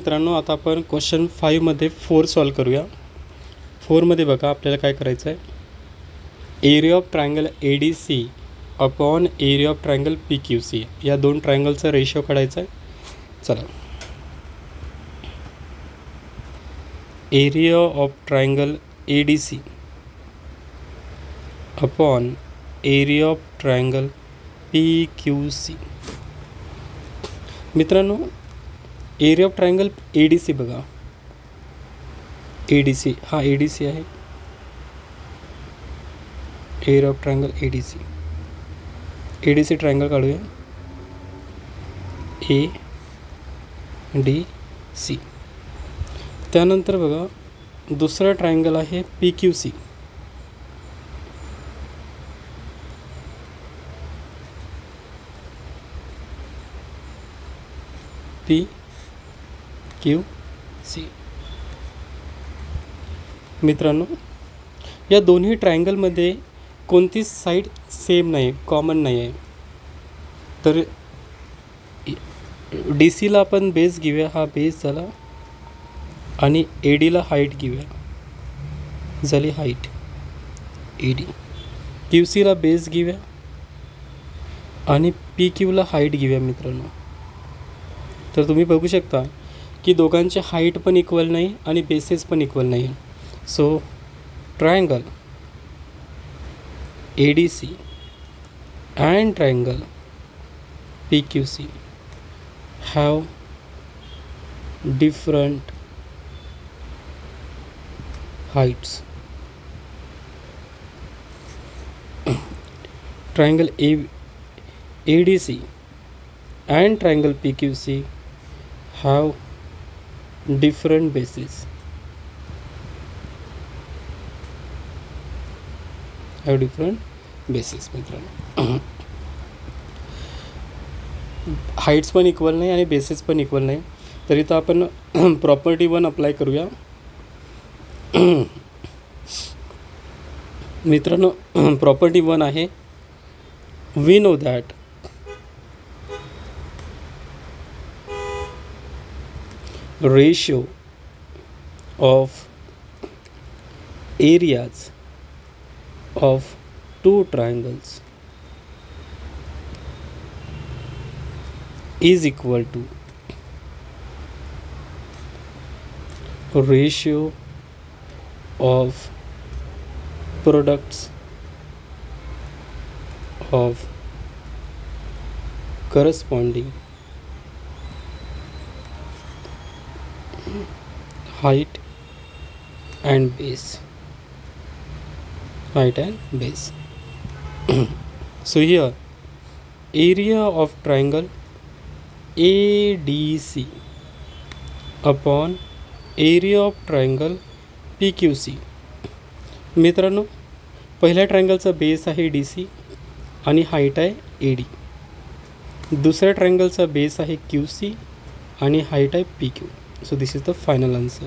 मित्रांनो, आता आपण क्वेश्चन 5 मध्ये 4 सॉल्व करूया. 4 मध्ये बघा आपल्याला काय करायचं आहे. Area of triangle ADC upon area of triangle PQC या दोन ट्रायंगलचा रेशो काढायचा आहे. चला, area of triangle ADC upon area of triangle PQC. मित्रांनो, एरिया ऑफ ट्रायंगल ADC बघा, ADC हा ADC आहे. Area of triangle ADC triangle काढूया. ADC. त्यानंतर बघा दुसरा ट्रायंगल आहे PQC. PQC. मित्रांनो, या दोन्ही ट्रायंगलमध्ये कोणतीच साईड सेम नाही, कॉमन नाही आहे. तर DCला आपण बेस घेऊया, हा बेस झाला, आणि ADला हाईट घेऊया, झाली हाईट AD. QCला बेस घेऊया आणि PQला हाईट घेऊया. मित्रांनो, तर तुम्ही बघू शकता की दोघांचे हाईट पण इक्वल नाही आणि बेसेस पण इक्वल नाही. So triangle ADC and triangle PQC have different heights. Triangle ADC and triangle PQC have different bases. मित्रांनो, हाईट्स पण इक्वल नाही आणि बेसिस पण इक्वल नाही. तरी तर आपण प्रॉपर्टी 1 अप्लाय करूया. मित्रांनो, प्रॉपर्टी 1 आहे, we know that ratio of areas of two triangles is equal to ratio of products of corresponding height and base. Height and base. So here area of triangle ADC upon area of triangle PQC. मित्रांनो, पहिल्या ट्रायंगलचा base आहे DC आणि height आहे AD. दुसऱ्या ट्रायंगलचा base आहे QC आणि height आहे PQ. So this is the final answer.